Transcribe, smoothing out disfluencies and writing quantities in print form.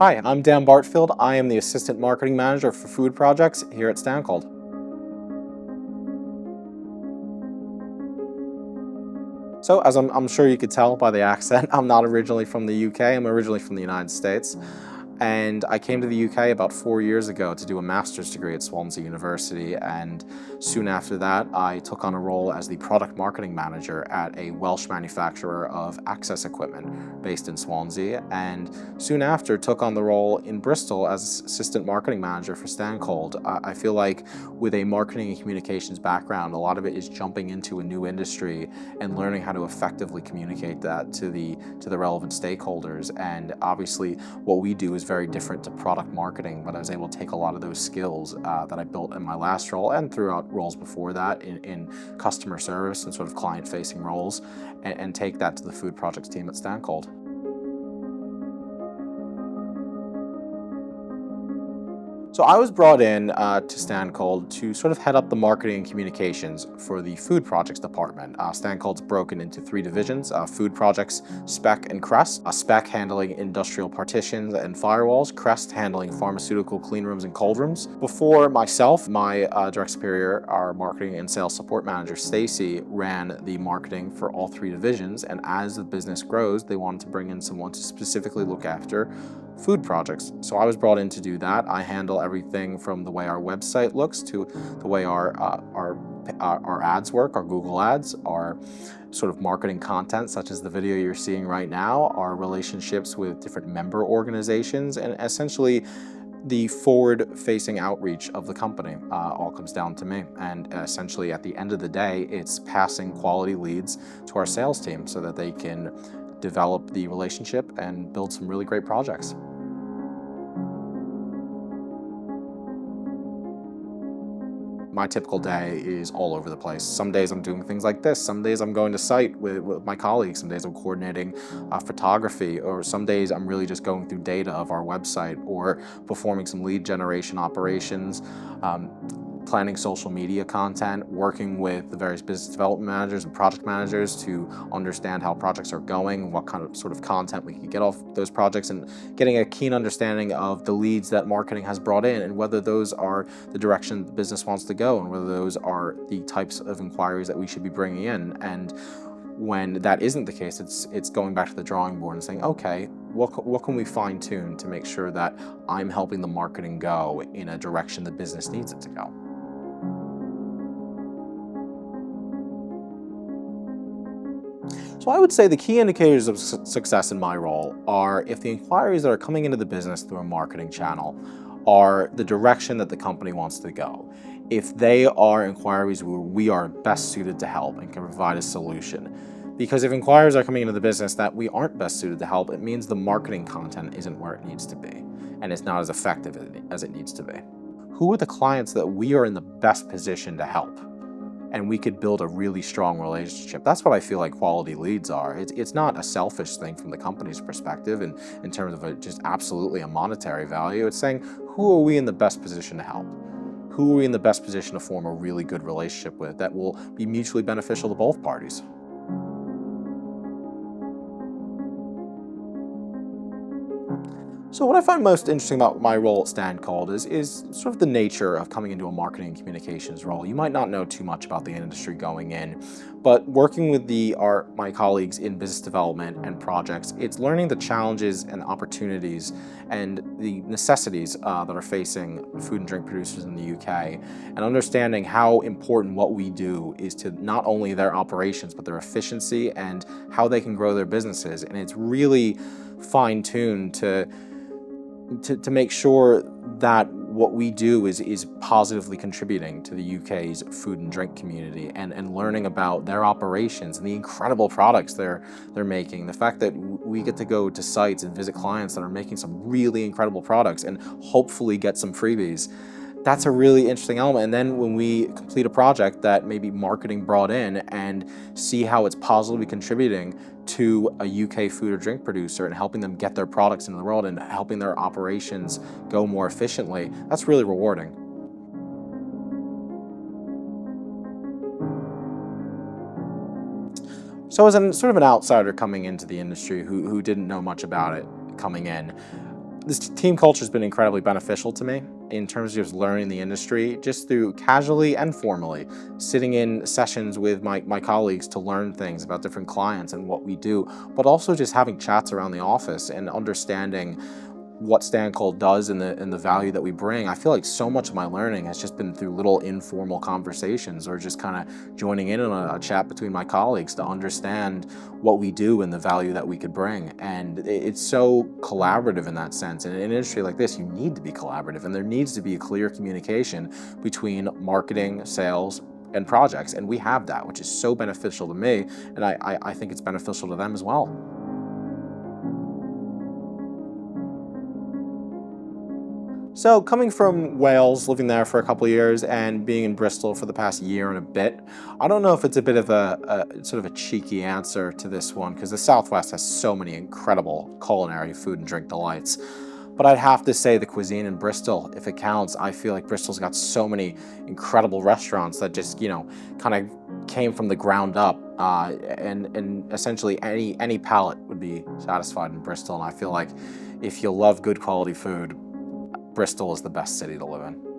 Hi, I'm Dan Bartfield. I am the Assistant Marketing Manager for Food Projects here at Stancold. So, as I'm sure you could tell by the accent, I'm not originally from the UK, I'm originally from the United States. And I came to the UK about 4 years ago to do a master's degree at Swansea University, and soon after that I took on a role as the product marketing manager at a Welsh manufacturer of access equipment based in Swansea, and soon after took on the role in Bristol as assistant marketing manager for Stancold. I feel like with a marketing and communications background, a lot of it is jumping into a new industry and learning how to effectively communicate that to the relevant stakeholders. And obviously what we do is very different to product marketing, but I was able to take a lot of those skills that I built in my last role and throughout roles before that in customer service and sort of client-facing roles, and take that to the food projects team at Stancold. So I was brought in to Stancold to sort of head up the marketing and communications for the food projects department. Stancold's broken into three divisions: food projects, spec, and crest. Spec handling industrial partitions and firewalls, crest handling pharmaceutical clean rooms and cold rooms. Before myself, my direct superior, our marketing and sales support manager, Stacy, ran the marketing for all three divisions. And as the business grows, they wanted to bring in someone to specifically look after food projects. So I was brought in to do that. I handle everything from the way our website looks to the way our ads work, our Google ads, our sort of marketing content, such as the video you're seeing right now, our relationships with different member organizations, and essentially the forward-facing outreach of the company all comes down to me. And essentially at the end of the day, it's passing quality leads to our sales team so that they can develop the relationship and build some really great projects. My typical day is all over the place. Some days I'm doing things like this. Some days I'm going to site with my colleagues. Some days I'm coordinating photography, or some days I'm really just going through data of our website or performing some lead generation operations, planning social media content, working with the various business development managers and project managers to understand how projects are going, what kind of sort of content we can get off those projects, and getting a keen understanding of the leads that marketing has brought in and whether those are the direction the business wants to go and whether those are the types of inquiries that we should be bringing in. And when that isn't the case, it's going back to the drawing board and saying, okay, what can we fine tune to make sure that I'm helping the marketing go in a direction the business needs it to go. So I would say the key indicators of success in my role are if the inquiries that are coming into the business through a marketing channel are the direction that the company wants to go. If they are inquiries where we are best suited to help and can provide a solution. Because if inquiries are coming into the business that we aren't best suited to help, it means the marketing content isn't where it needs to be, and it's not as effective as it needs to be. Who are the clients that we are in the best position to help? And we could build a really strong relationship. That's what I feel like quality leads are. It's not a selfish thing from the company's perspective and in terms of just absolutely a monetary value. It's saying, who are we in the best position to help? Who are we in the best position to form a really good relationship with that will be mutually beneficial to both parties? So what I find most interesting about my role at Stancold is sort of the nature of coming into a marketing and communications role. You might not know too much about the industry going in, but working with my colleagues in business development and projects, it's learning the challenges and opportunities and the necessities that are facing food and drink producers in the UK, and understanding how important what we do is to not only their operations, but their efficiency and how they can grow their businesses. And it's really fine-tuned to make sure that what we do is positively contributing to the UK's food and drink community, and learning about their operations and the incredible products they're making. The fact that we get to go to sites and visit clients that are making some really incredible products and hopefully get some freebies. That's a really interesting element. And then when we complete a project that maybe marketing brought in and see how it's positively contributing to a UK food or drink producer and helping them get their products into the world and helping their operations go more efficiently, that's really rewarding. So as sort of an outsider coming into the industry who didn't know much about it coming in, This team culture has been incredibly beneficial to me in terms of just learning the industry, just through casually and formally sitting in sessions with my colleagues to learn things about different clients and what we do, but also just having chats around the office and understanding what Stancold does and the value that we bring. I feel like so much of my learning has just been through little informal conversations or just kind of joining in on a chat between my colleagues to understand what we do and the value that we could bring. And it's so collaborative in that sense. And in an industry like this, you need to be collaborative, and there needs to be a clear communication between marketing, sales, and projects. And we have that, which is so beneficial to me, and I think it's beneficial to them as well. So coming from Wales, living there for a couple of years, and being in Bristol for the past year and a bit, I don't know if it's a bit of a sort of a cheeky answer to this one, because the Southwest has so many incredible culinary food and drink delights. But I'd have to say the cuisine in Bristol, if it counts. I feel like Bristol's got so many incredible restaurants that just, kind of came from the ground up. And essentially any palate would be satisfied in Bristol. And I feel like if you love good quality food, Bristol is the best city to live in.